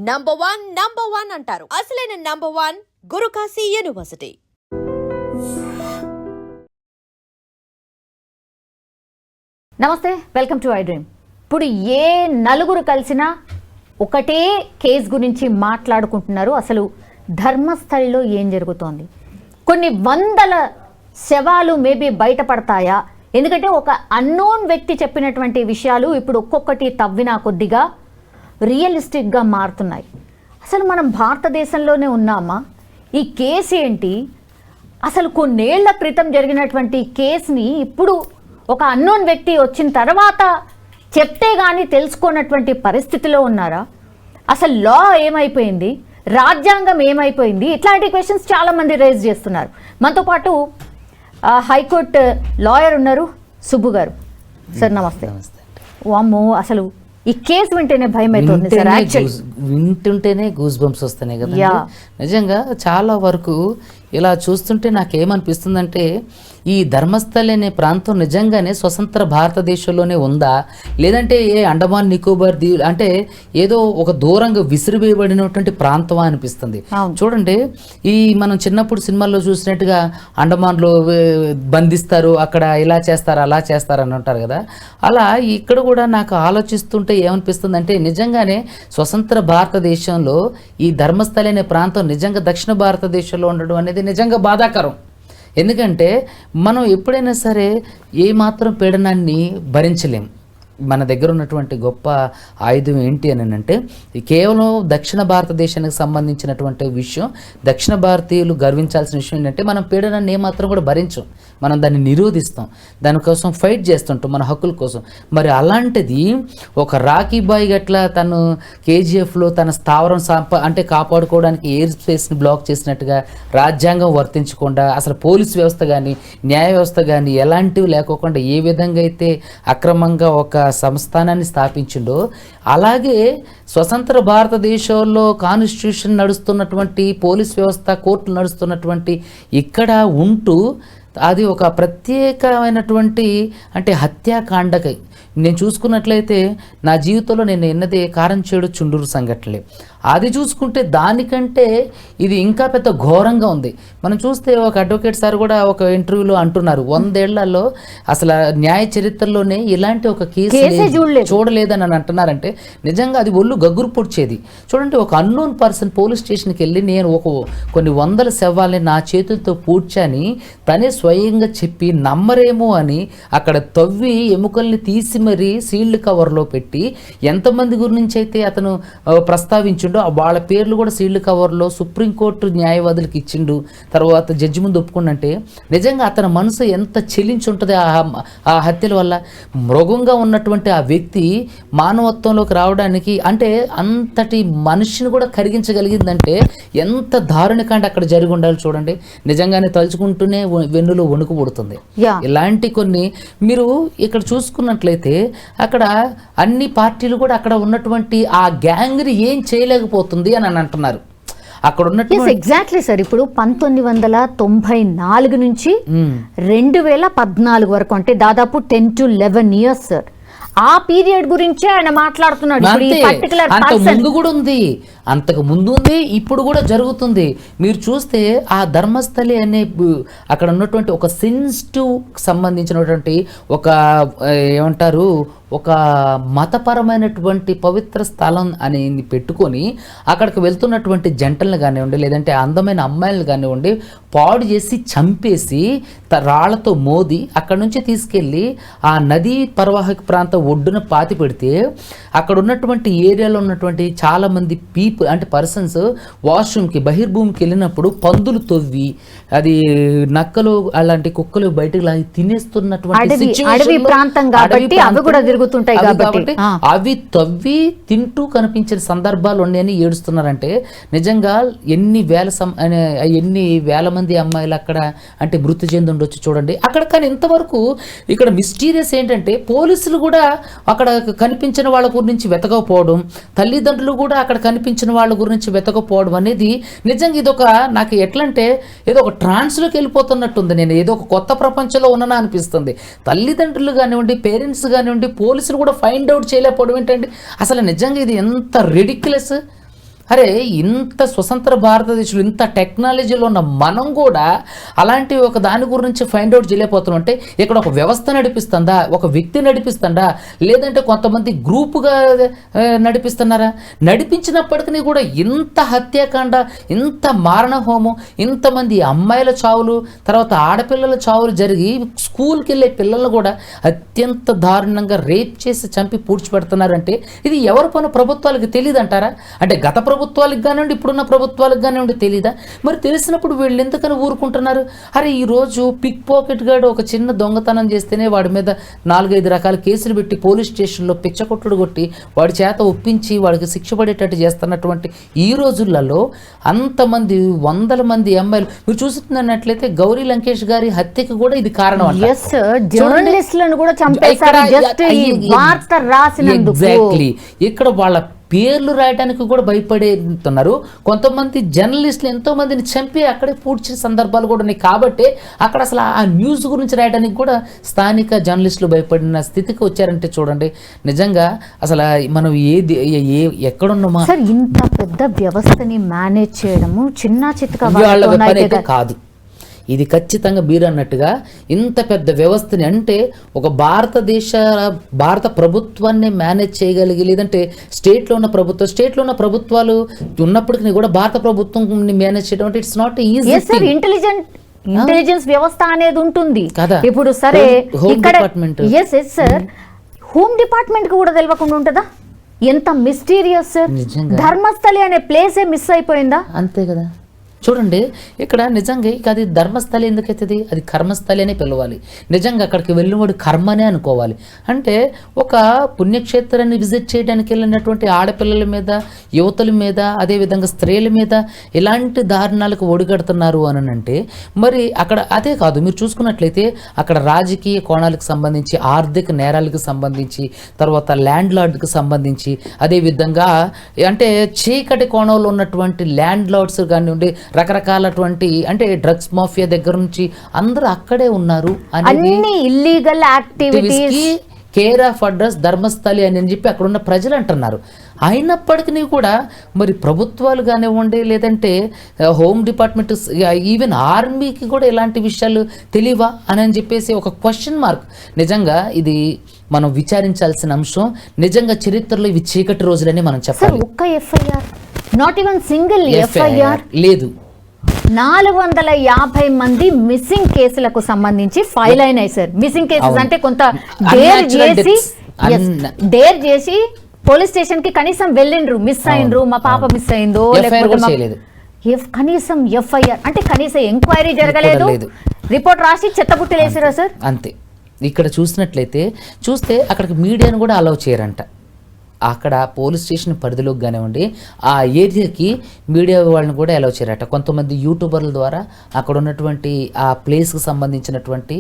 Number one అంటారు. అసలైన number one Guru Kashi university. నమస్తే, వెల్కమ్ టు ఐ డ్రీమ్. ఇప్పుడు ఏ నలుగురు కలిసినా ఒకటే కేసు గురించి మాట్లాడుకుంటున్నారు. అసలు ధర్మస్థలిలో ఏం జరుగుతోంది? కొన్ని వందల శవాలు మేబీ బయటపడతాయా? ఎందుకంటే ఒక అన్నోన్ వ్యక్తి చెప్పినటువంటి విషయాలు ఇప్పుడు ఒక్కొక్కటి తవ్వినా కొద్దిగా రియలిస్టిక్గా మారుతున్నాయి. అసలు మనం భారతదేశంలోనే ఉన్నామా? ఈ కేసు ఏంటి? అసలు కొన్నేళ్ల క్రితం జరిగినటువంటి కేసుని ఇప్పుడు ఒక అన్నోన్ వ్యక్తి వచ్చిన తర్వాత చెప్తే కానీ తెలుసుకోనటువంటి పరిస్థితిలో ఉన్నారా? అసలు లా ఏమైపోయింది? రాజ్యాంగం ఏమైపోయింది? ఇట్లాంటి క్వశ్చన్స్ చాలామంది రైజ్ చేస్తున్నారు. మనతో పాటు హైకోర్టు లాయర్ ఉన్నారు, సుబ్బు గారు. సార్ నమస్తే. వామ్మో, అసలు ఈ కేసు వింటేనే భయం అవుతుంది సార్. వింటుంటేనే గూస్ బంప్స్ వస్తున్నాయి కదా. నిజంగా చాలా వరకు ఇలా చూస్తుంటే నాకేమనిపిస్తుందంటే ఈ ధర్మస్థలి అనే ప్రాంతం నిజంగానే స్వతంత్ర భారతదేశంలోనే ఉందా, లేదంటే ఏ అండమాన్ నికోబార్ దీవులు అంటే ఏదో ఒక దూరంగా విసిరివేయబడినటువంటి ప్రాంతమా అనిపిస్తుంది. చూడండి, ఈ మనం చిన్నప్పుడు సినిమాల్లో చూసినట్టుగా అండమాన్లో బంధిస్తారు, అక్కడ ఇలా చేస్తారు అలా చేస్తారు అని అంటారు కదా. అలా ఇక్కడ కూడా నాకు ఆలోచిస్తుంటే ఏమనిపిస్తుంది అంటే నిజంగానే స్వతంత్ర భారతదేశంలో ఈ ధర్మస్థలి అనే ప్రాంతం నిజంగా దక్షిణ భారతదేశంలో ఉండడం అనేది నిజంగా బాధాకరం. ఎందుకంటే మనం ఎప్పుడైనా సరే ఏమాత్రం పీడనాన్ని భరించలేం. మన దగ్గర ఉన్నటువంటి గొప్ప ఆయుధం ఏంటి అని అంటే కేవలం దక్షిణ భారతదేశానికి సంబంధించినటువంటి విషయం. దక్షిణ భారతీయులు గర్వించాల్సిన విషయం ఏంటంటే మనం పీడనాన్ని ఏమాత్రం కూడా భరించం, మనం దాన్ని నిరోధిస్తాం, దానికోసం ఫైట్ చేస్తుంటాం మన హక్కుల కోసం. మరి అలాంటిది ఒక రాకీ బాయ్ గట్లా తను కేజీఎఫ్లో తన స్థావరం అంటే కాపాడుకోవడానికి ఎయిర్ స్పేస్ని బ్లాక్ చేసినట్టుగా రాజ్యాంగం వర్తించకుండా అసలు పోలీస్ వ్యవస్థ కానీ న్యాయ వ్యవస్థ కానీ ఎలాంటివి లేకోకుండా ఏ విధంగా అయితే అక్రమంగా ఒక సంస్థానాన్ని స్థాపించిండో అలాగే స్వతంత్ర భారతదేశంలో కాన్స్టిట్యూషన్ నడుస్తున్నటువంటి పోలీస్ వ్యవస్థ కోర్టులు నడుస్తున్నటువంటి ఇక్కడ ఉంటూ అది ఒక ప్రత్యేకమైనటువంటి అంటే హత్యాకాండకై నేను చూసుకున్నట్లయితే నా జీవితంలో నేను ఎన్నదే కారంచేడు చుండూరు సంఘటనలే. అది చూసుకుంటే దానికంటే ఇది ఇంకా పెద్ద ఘోరంగా ఉంది. మనం చూస్తే ఒక అడ్వకేట్ సార్ కూడా ఒక ఇంటర్వ్యూలో అంటున్నారు 100 ఏళ్లలో అసలు న్యాయ చరిత్రలోనే ఇలాంటి ఒక కేసు చూడలేదని అని అంటున్నారంటే నిజంగా అది ఒళ్ళు గగ్గురు పొడిచేది. చూడండి, ఒక అన్నోన్ పర్సన్ పోలీస్ స్టేషన్కి వెళ్ళి నేను కొన్ని వందల శవాల్ని నా చేతులతో పూడ్చాని తనే స్వయంగా చెప్పి నమ్మరేమో అని అక్కడ తవ్వి ఎముకల్ని తీసి మరి సీల్డ్ కవర్లో పెట్టి ఎంతమంది గురించి అయితే అతను ప్రస్తావించిండో వాళ్ళ పేర్లు కూడా సీల్డ్ కవర్లో సుప్రీంకోర్టు న్యాయవాదులకు ఇచ్చిండు. తర్వాత జడ్జి ముందు ఒప్పుకుంటే నిజంగా అతని మనసు ఎంత చెల్లించుంటుంది ఆ హత్యల వల్ల. మృగంగా ఉన్నటువంటి ఆ వ్యక్తి మానవత్వంలోకి రావడానికి అంటే అంతటి మనిషిని కూడా కరిగించగలిగిందంటే ఎంత దారుణికాండ అక్కడ జరిగి ఉండాలి చూడండి. నిజంగానే తలుచుకుంటూనే వెన్నులో వణుకు పుడుతుంది. ఇలాంటి కొన్ని మీరు ఇక్కడ చూసుకున్నట్లయితే అక్కడ అన్ని పార్టీలు కూడా అక్కడ ఉన్నటువంటి ఆ గ్యాంగ్ని ఏం చేయలేకపోతుంది అని అంటున్నారు. అక్కడ ఉన్నటువంటి ఎగ్జాక్ట్లీ సార్. ఇప్పుడు 1994 నుంచి 2014 వరకు అంటే దాదాపు 10 to 11 years సార్. ఆ పీరియడ్ గురించే ఆయన మాట్లాడుతున్నాడు. అంతకు ముందు కూడా ఉంది, అంతకు ముందు ఉంది, ఇప్పుడు కూడా జరుగుతుంది. మీరు చూస్తే ఆ ధర్మస్థలి అనే అక్కడ ఉన్నటువంటి ఒక సెన్సిటివ్ సంబంధించినటువంటి ఒక ఏమంటారు ఒక మతపరమైనటువంటి పవిత్ర స్థలం అనేది పెట్టుకొని అక్కడికి వెళ్తున్నటువంటి జంటలను కానివ్వండి లేదంటే అందమైన అమ్మాయిలను కానివ్వండి పాడు చేసి చంపేసి రాళ్లతో మోది అక్కడ నుంచి తీసుకెళ్ళి ఆ నదీ పరివాహక ప్రాంతం ఒడ్డున పాతి పెడితే అక్కడ ఉన్నటువంటి ఏరియాలో ఉన్నటువంటి చాలామంది అంటే పర్సన్స్ వాష్రూమ్కి బహిర్భూమికి వెళ్ళినప్పుడు పందులు తవ్వి అది నక్కలు అలాంటి కుక్కలు బయటకు లాగి తినేస్తున్నటువంటి కాబట్టి అవి తవ్వి తింటూ కనిపించిన సందర్భాలు ఉన్నాయని ఏడుస్తున్నారంటే నిజంగా ఎన్ని వేల మంది అమ్మాయిలు అక్కడ అంటే మృతి చెంది ఉండొచ్చు చూడండి అక్కడ. కానీ ఇంతవరకు ఇక్కడ మిస్టీరియస్ ఏంటంటే పోలీసులు కూడా అక్కడ కనిపించిన వాళ్ళ గురించి వెతకపోవడం, తల్లిదండ్రులు కూడా అక్కడ కనిపించిన వాళ్ళ గురించి వెతకపోవడం అనేది నిజంగా ఇదొక నాకు ఎట్లంటే ఏదో ఒక ట్రాన్స్లోకి వెళ్ళిపోతున్నట్టుంది. నేను ఏదో ఒక కొత్త ప్రపంచంలో ఉన్నానా అనిపిస్తుంది. తల్లిదండ్రులు కానివ్వండి, పేరెంట్స్ కానివ్వండి, పోలీసులు కూడా ఫైండ్ అవుట్ చేయలేకపోవడం ఏంటండి అసలు. నిజంగా ఇది ఎంత రెడిక్యులస్. అరే ఇంత స్వతంత్ర భారతదేశంలో ఇంత టెక్నాలజీలో ఉన్న మనం కూడా అలాంటి ఒక దాని గురించి ఫైండ్ అవుట్ చేయలేకపోతున్నాం. అంటే ఇక్కడ ఒక వ్యవస్థ నడిపిస్తుందా, ఒక వ్యక్తి నడిపిస్తుందా, లేదంటే కొంతమంది గ్రూపుగా నడిపిస్తున్నారా? నడిపించినప్పటికీ కూడా ఇంత హత్యాకాండ, ఇంత మారణ హోమం, ఇంతమంది అమ్మాయిల చావులు, తర్వాత ఆడపిల్లల చావులు జరిగి స్కూల్కి వెళ్ళే పిల్లలు కూడా అత్యంత దారుణంగా రేప్ చేసి చంపి పూడ్చిపెడుతున్నారంటే ఇది ఎవరి పని? ప్రభుత్వాలకు తెలియదు అంటారా? అంటే గత ప్రభుత్వాలకు కానివ్వండి, ఇప్పుడున్న ప్రభుత్వాలకు కానివ్వండి తెలీదా? మరి తెలిసినప్పుడు వీళ్ళు ఎందుకని ఊరుకుంటున్నారు? అరే ఈరోజు పిక్ పాకెట్ గాడు ఒక చిన్న దొంగతనం చేస్తేనే వాడి మీద 4-5 రకాల కేసులు పెట్టి పోలీస్ స్టేషన్లో పిచ్చకొట్టుడు కొట్టి వాడి చేత ఒప్పించి వాడికి శిక్ష పడేటట్టు చేస్తున్నటువంటి ఈ రోజులలో అంతమంది 100 మంది అమ్మాయిలు మీరు చూస్తున్నట్లయితే గౌరీ లంకేష్ గారి హత్యకి కూడా ఇది కారణం అంట. జర్నలిస్టులను కూడా చంపేశారు జస్ట్ ఈ వార్త రాసినందుకు. ఎగ్జాక్ట్లీ. ఇక్కడ వాళ్ళ పేర్లు రాయడానికి కూడా భయపడుతున్నారు. కొంతమంది జర్నలిస్టులు ఎంతో మందిని చంపి అక్కడే పూడ్చిన సందర్భాలు కూడా ఉన్నాయి. కాబట్టి అక్కడ అసలు ఆ న్యూస్ గురించి రాయడానికి కూడా స్థానిక జర్నలిస్టులు భయపడిన స్థితికి వచ్చారంటే చూడండి, నిజంగా అసలు మనం ఎక్కడున్నామా? సార్ ఇంత పెద్ద వ్యవస్థని మేనేజ్ చేయడము చిన్న చితక కాదు. ఇది ఖచ్చితంగా మీరు అన్నట్టుగా ఇంత పెద్ద వ్యవస్థని, అంటే ఒక భారత ప్రభుత్వాన్ని మేనేజ్ చేయగలిగి, లేదంటే స్టేట్లో ఉన్న ప్రభుత్వాలు ఉన్నప్పటికీ కూడా భారత ప్రభుత్వం మేనేజ్ చేయడం అంటే ఇట్స్ నాట్ ఈజీ. ఇంటెలిజెన్స్ వ్యవస్థ అనేది ఉంటుంది కదా. ఇప్పుడు సరే ఇక్కడ డిపార్ట్మెంట్, హోమ్ డిపార్ట్మెంట్ కి కూడా తెలియకుండా ఉంటుందా? ఎంత మిస్టీరియస్ సార్. ధర్మస్థలి అనే ప్లేసే మిస్ అయిపోయిందా? అంతే కదా. చూడండి ఇక్కడ నిజంగా ఇక అది ధర్మస్థలి ఎందుకైతుంది? అది కర్మస్థలి అనే పిలవాలి. నిజంగా అక్కడికి వెళ్ళినవాడు కర్మనే అనుకోవాలి. అంటే ఒక పుణ్యక్షేత్రాన్ని విజిట్ చేయడానికి వెళ్ళినటువంటి ఆడపిల్లల మీద, యువతుల మీద, అదేవిధంగా స్త్రీల మీద ఇలాంటి దారుణాలకు ఒడిగడుతున్నారు అని అంటే మరి అక్కడ అదే కాదు, మీరు చూసుకున్నట్లయితే అక్కడ రాజకీయ కోణాలకు సంబంధించి, ఆర్థిక నేరాలకు సంబంధించి, తర్వాత ల్యాండ్ లార్డ్కి సంబంధించి, అదేవిధంగా అంటే చీకటి కోణంలో ఉన్నటువంటి ల్యాండ్ లార్డ్స్ కానివ్వండి, రకరకాలటువంటి అంటే డ్రగ్స్ మాఫియా దగ్గర నుంచి అందరూ అక్కడే ఉన్నారు. అన్ని illegal activities care of address Dharmasthali అని చెప్పి అక్కడ ఉన్న ప్రజలు అంటున్నారు. అయినప్పటికీ కూడా మరి ప్రభుత్వాలు కానివ్వండి, లేదంటే హోమ్ డిపార్ట్మెంట్, ఈవెన్ ఆర్మీకి కూడా ఇలాంటి విషయాలు తెలియవా అని చెప్పేసి ఒక క్వశ్చన్ మార్క్. నిజంగా ఇది మనం విచారించాల్సిన అంశం. నిజంగా చరిత్రలో ఇవి చీకటి రోజులని మనం చెప్పాలి. ఒక్క FIR, not even single FIR లేదు. 450 మంది మిస్సింగ్ కేసులకు సంబంధించి ఫైల్ అయినాయి సార్. మిస్సింగ్ కేసెస్ అంటే కొంత డేర్ చేసి పోలీస్ స్టేషన్ కి కనీసం వెళ్ళిండ్రు, మిస్ అయినరు, మా పాప మిస్ అయిందో, లేకపోతే కనీసం ఎఫ్ఐఆర్ అంటే కనీసం ఎంక్వైరీ జరగలేదు, రిపోర్ట్ రాసి చెత్తబుట్టలేసారా సార్? అంతే. ఇక్కడ చూస్తే అక్కడికి మీడియాను కూడా అలౌ చేయరంట. అక్కడ పోలీస్ స్టేషన్ పరిధిలోకి కానివ్వండి, ఆ ఏరియాకి మీడియా వాళ్ళని కూడా అలౌ చేయరట. కొంతమంది యూట్యూబర్ల ద్వారా అక్కడ ఉన్నటువంటి ఆ ప్లేస్కి సంబంధించినటువంటి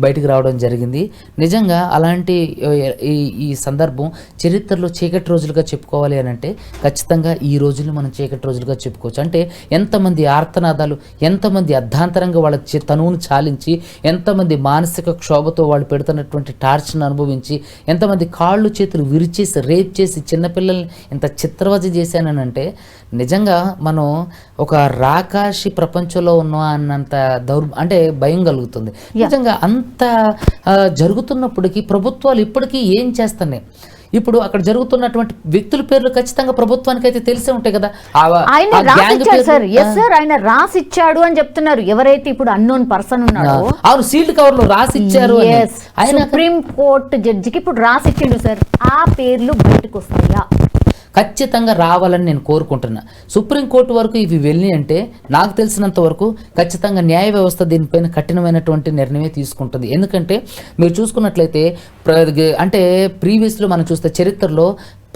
బయటకు రావడం జరిగింది. నిజంగా అలాంటి ఈ సందర్భం చరిత్రలో చీకటి రోజులుగా చెప్పుకోవాలి అని అంటే ఖచ్చితంగా ఈ రోజులు మనం చీకటి రోజులుగా చెప్పుకోవచ్చు. అంటే ఎంతమంది ఆర్తనాదాలు, ఎంతమంది అర్ధాంతరంగా వాళ్ళ తనువును చాలించి, ఎంతమంది మానసిక క్షోభతో వాళ్ళు పెడుతున్నటువంటి టార్చర్ను అనుభవించి, ఎంతమంది కాళ్ళు చేతులు విరిచేసి రేప్ చేసి చిన్నపిల్లల్ని ఇంత చిత్రవధ చేశానంటే నిజంగా మనం ఒక రాకాశి ప్రపంచంలో ఉన్నాం అన్నంత అంటే భయం కలుగుతుంది. నిజంగా అంత జరుగుతున్నప్పటికీ ప్రభుత్వాలు ఇప్పటికీ ఏం చేస్తున్నాయి? ఇప్పుడు అక్కడ జరుగుతున్నటువంటి వ్యక్తుల పేర్లు ఖచ్చితంగా ప్రభుత్వానికి అయితే తెలిసే ఉంటాయి కదా. ఆయన రాసిచ్చాడు అని చెప్తున్నారు. ఎవరైతే ఇప్పుడు అన్నోన్ పర్సన్ ఉన్నాడో, అవును, సీల్డ్ కవర్ లో రాసిచ్చారు. సుప్రీం కోర్టు జడ్జికి ఇప్పుడు రాసిచ్చిండు సార్. ఆ పేర్లు బయటకు వస్తాయా? ఖచ్చితంగా రావాలని నేను కోరుకుంటున్నా. సుప్రీంకోర్టు వరకు ఇవి వెళ్ళి అంటే నాకు తెలిసినంత వరకు ఖచ్చితంగా న్యాయ వ్యవస్థ దీనిపైన కఠినమైనటువంటి నిర్ణయమే తీసుకుంటుంది. ఎందుకంటే మీరు చూసుకున్నట్లయితే అంటే ప్రీవియస్లో మనం చూస్తే చరిత్రలో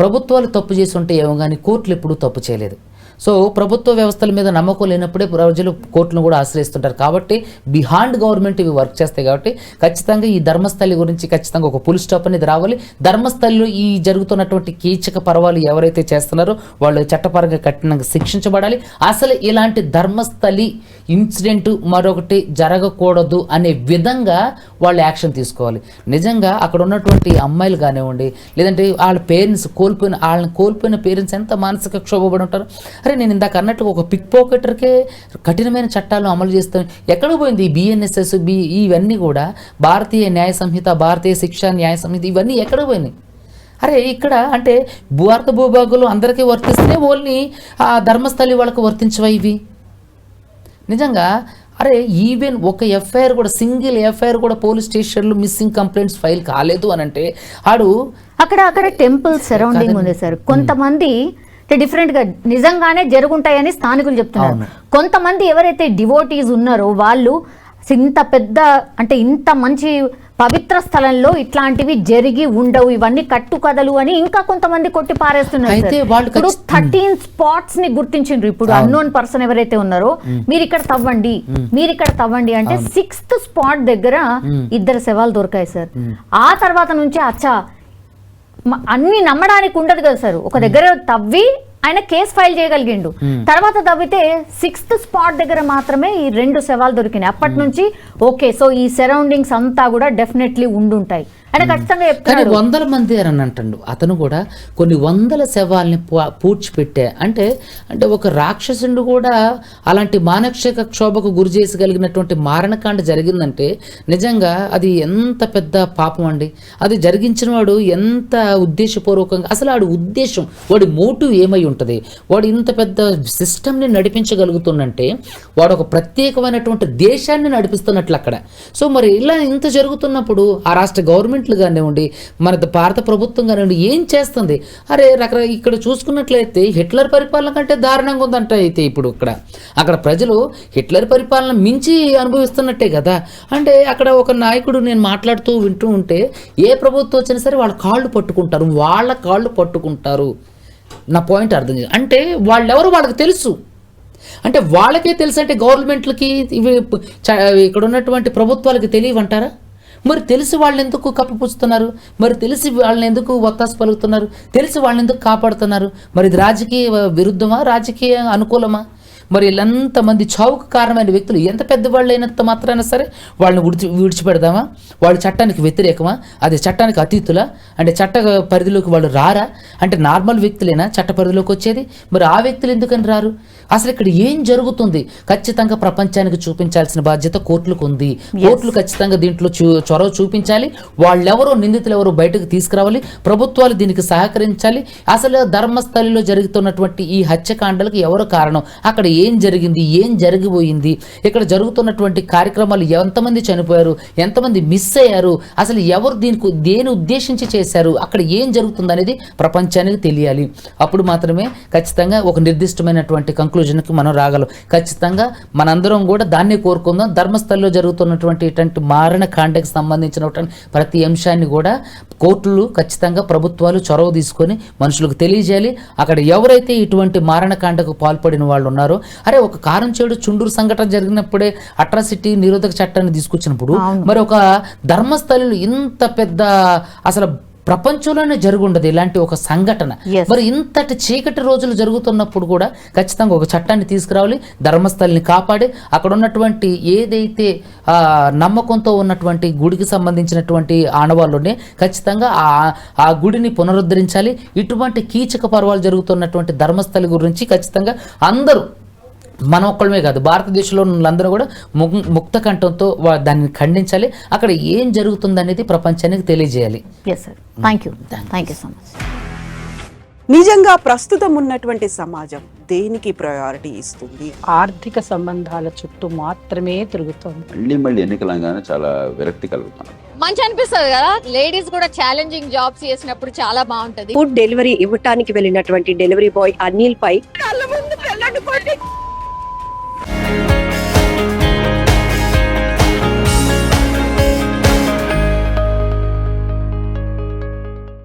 ప్రభుత్వాలు తప్పు చేసి ఉంటే ఏమో కానీ కోర్టులు ఎప్పుడూ తప్పు చేయలేదు. సో ప్రభుత్వ వ్యవస్థల మీద నమ్మకం లేనప్పుడే ప్రజలు కోర్టును కూడా ఆశ్రయిస్తుంటారు. కాబట్టి బిహాండ్ గవర్నమెంట్ ఇవి వర్క్ చేస్తాయి. కాబట్టి ఖచ్చితంగా ఈ ధర్మస్థలి గురించి ఖచ్చితంగా ఒక ఫుల్ స్టాప్ అనేది రావాలి. ధర్మస్థలిలో ఈ జరుగుతున్నటువంటి కీచక పర్వాలు ఎవరైతే చేస్తున్నారో వాళ్ళు చట్టపరంగా కఠినంగా శిక్షించబడాలి. అసలు ఇలాంటి ధర్మస్థలి ఇన్సిడెంట్ మరొకటి జరగకూడదు అనే విధంగా వాళ్ళు యాక్షన్ తీసుకోవాలి. నిజంగా అక్కడ ఉన్నటువంటి అమ్మాయిలు కానివ్వండి, లేదంటే వాళ్ళ పేరెంట్స్ కోల్పోయిన పేరెంట్స్ ఎంత మానసిక క్షోభపడి ఉంటారు. అరే నేను ఇందాక అన్నట్టు ఒక పిక్ పాకెటర్కే కఠినమైన చట్టాలు అమలు చేస్తాం. ఎక్కడికి పోయింది ఈ BNSS ఇవన్నీ కూడా భారతీయ న్యాయ సంహిత, భారతీయ శిక్షా న్యాయ సంహిత ఇవన్నీ ఎక్కడికి పోయినాయి? అరే ఇక్కడ అంటే భారత భూభాగంలో అందరికీ వర్తిస్తే ఓన్లీ ఆ ధర్మస్థలి వాళ్ళకి వర్తించవా ఇవి? నిజంగా అరే ఈవెన్ ఒక ఎఫ్ఐఆర్ కూడా, సింగిల్ ఎఫ్ఐఆర్ కూడా పోలీస్ స్టేషన్లో మిస్సింగ్ కంప్లైంట్స్ ఫైల్ కాలేదు అని అంటే ఆడు అక్కడ టెంపుల్ సరౌండింగ్ ఉంది సార్. కొంతమంది డిఫరెంట్ గా నిజంగానే జరుగుంటాయని స్థానికులు చెప్తున్నారు. కొంతమంది ఎవరైతే డివోటీస్ ఉన్నారో వాళ్ళు ఇంత మంచి పవిత్ర స్థలంలో ఇట్లాంటివి జరిగి ఉండవు, ఇవన్నీ కట్టుకథలు అని ఇంకా కొంతమంది కొట్టి పారేస్తున్నారు. ఇప్పుడు 13 స్పాట్స్ ని గుర్తించిండ్రు. ఇప్పుడు అన్నోన్ పర్సన్ ఎవరైతే ఉన్నారో మీరు ఇక్కడ తవ్వండి అంటే 6th స్పాట్ దగ్గర 2 శవాలు దొరికాయి సార్. ఆ తర్వాత నుంచి అన్ని నమ్మడానికి ఉండదు కదా సార్. ఒక దగ్గర తవ్వి ఆయన కేసు ఫైల్ చేయగలిగిండు. తర్వాత తవ్వితే 6th స్పాట్ దగ్గర మాత్రమే ఈ 2 శవాలు దొరికినాయి. అప్పటి నుంచి ఓకే, సో ఈ సరౌండింగ్స్ అంతా కూడా డెఫినెట్లీ ఉండుంటాయి అంటే ఖచ్చితంగా చెప్తాడు. 100 మంది అని అంటాడు అతను కూడా. కొన్ని 100 శవాల్ని పూడ్చిపెట్టే అంటే ఒక రాక్షసుడు కూడా అలాంటి మానసిక క్షోభకు గురి చేసగలిగినటువంటి మారణకాండ జరిగిందంటే నిజంగా అది ఎంత పెద్ద పాపం అండి. అది జరిగించిన వాడు ఎంత ఉద్దేశపూర్వకంగా, అసలు వాడి ఉద్దేశం, వాడి మోటివ్ ఏమై ఉంటుంది? వాడు ఇంత పెద్ద సిస్టమ్ని నడిపించగలుగుతుందంటే వాడు ఒక ప్రత్యేకమైనటువంటి దేశాన్ని నడిపిస్తున్నట్లు అక్కడ. సో మరి ఇలా ఇంత జరుగుతున్నప్పుడు ఆ రాష్ట్ర గవర్నమెంట్ కానివ్వండి, మన భారత ప్రభుత్వం కానివ్వండి ఏం చేస్తుంది? అరే ఇక్కడ చూసుకున్నట్లయితే హిట్లర్ పరిపాలన కంటే దారుణంగా ఉందంట. అయితే ఇప్పుడు అక్కడ ప్రజలు హిట్లర్ పరిపాలన మించి అనుభవిస్తున్నట్టే కదా. అంటే అక్కడ ఒక నాయకుడు నేను మాట్లాడుతూ వింటూ ఉంటే ఏ ప్రభుత్వం వచ్చినా సరే వాళ్ళ కాళ్ళు పట్టుకుంటారు. నా పాయింట్ అర్థం చేయాలి. అంటే వాళ్ళెవరు వాళ్ళకి తెలుసు. అంటే వాళ్ళకే తెలుసు అంటే గవర్నమెంట్లకి ఇవి ఇక్కడ ఉన్నటువంటి ప్రభుత్వాలకి తెలియవంటారా? మరి తెలిసి వాళ్ళని ఎందుకు కప్పిపుచ్చుతున్నారు? మరి తెలిసి వాళ్ళని ఎందుకు ఒత్తాసు పలుకుతున్నారు? తెలిసి వాళ్ళని ఎందుకు కాపాడుతున్నారు? మరి ఇది రాజకీయ విరుద్ధమా, రాజకీయ అనుకూలమా? మరి ఎంతమంది చావుకు కారణమైన వ్యక్తులు ఎంత పెద్దవాళ్ళు అయినంత మాత్రాన సరే వాళ్ళని విడిచిపెడదామా? వాళ్ళు చట్టానికి వ్యతిరేకమా? అది చట్టానికి అతీతులా? అంటే చట్ట పరిధిలోకి వాళ్ళు రారా? అంటే నార్మల్ వ్యక్తులేనా చట్ట పరిధిలోకి వచ్చేది? మరి ఆ వ్యక్తులు ఎందుకని రారు? అసలు ఇక్కడ ఏం జరుగుతుంది? ఖచ్చితంగా ప్రపంచానికి చూపించాల్సిన బాధ్యత కోర్టులకు ఉంది. కోర్టులు ఖచ్చితంగా దీంట్లో చొరవ చూపించాలి. వాళ్ళెవరో నిందితులు ఎవరో బయటకు తీసుకురావాలి. ప్రభుత్వాలు దీనికి సహకరించాలి. అసలు ధర్మస్థలిలో జరుగుతున్నటువంటి ఈ హత్యకాండలకు ఎవరు కారణం? అక్కడ ఏం జరిగింది? ఏం జరిగిపోయింది? ఇక్కడ జరుగుతున్నటువంటి కార్యక్రమాలు ఎంతమంది చనిపోయారు? ఎంతమంది మిస్ అయ్యారు? అసలు ఎవరు దేని ఉద్దేశించి చేశారు? అక్కడ ఏం జరుగుతుంది అనేది ప్రపంచానికి తెలియాలి. అప్పుడు మాత్రమే ఖచ్చితంగా ఒక నిర్దిష్టమైనటువంటి కంక్లూజన్కి మనం రాగలం. ఖచ్చితంగా మనందరం కూడా దాన్ని కోరుకుందాం. ధర్మస్థలిలో జరుగుతున్నటువంటి ఇటువంటి మారణకాండకి సంబంధించినటువంటి ప్రతి అంశాన్ని కూడా కోర్టులు ఖచ్చితంగా ప్రభుత్వాలు చొరవ తీసుకొని మనుషులకు తెలియజేయాలి. అక్కడ ఎవరైతే ఇటువంటి మారణకాండకు పాల్పడిన వాళ్ళు ఉన్నారో, అరే ఒక కారంచేడు చుండూరు సంఘటన జరిగినప్పుడే అట్రాసిటీ నిరోధక చట్టాన్ని తీసుకొచ్చినప్పుడు మరి ఒక ధర్మస్థలిలో ఇంత పెద్ద అసలు ప్రపంచంలోనే జరుగుండదు ఇలాంటి ఒక సంఘటన. మరి ఇంతటి చీకటి రోజులు జరుగుతున్నప్పుడు కూడా ఖచ్చితంగా ఒక చట్టాన్ని తీసుకురావాలి. ధర్మస్థలిని కాపాడి అక్కడ ఉన్నటువంటి ఏదైతే నమ్మకంతో ఉన్నటువంటి గుడికి సంబంధించినటువంటి ఆనవాళ్ళునే ఖచ్చితంగా ఆ గుడిని పునరుద్ధరించాలి. ఇటువంటి కీచక పర్వాలు జరుగుతున్నటువంటి ధర్మస్థలి గురించి ఖచ్చితంగా అందరూ, మనం ఒక్కళ్ళమే కాదు, భారతదేశంలో వాళ్ళందరూ కూడా ముక్త కంఠంతో దాన్ని ఖండించాలి. అక్కడ ఏం జరుగుతుందనేది ప్రపంచానికి తెలియజేయాలి. Thank you so much. నిజంగా ప్రస్తుతం ఉన్నటువంటి సమాజం దేనికి ప్రయారిటీ ఇస్తుంది? ఆర్థిక సంబంధాల చుట్టూ మాత్రమే తిరుగుతోంది. మళ్ళీ ఎన్నికలంగానే చాలా విరక్తి కలుగుతున్నాం. మంచి అనిపిస్తుంది కదా, లేడీస్ కూడా ఛాలెంజింగ్ జాబ్స్ చేసినప్పుడు చాలా బాగుంటది. ఫుడ్ డెలివరీ ఇవ్వటానికి వెళ్ళినటువంటి డెలివరీ బాయ్ అనిల్ పై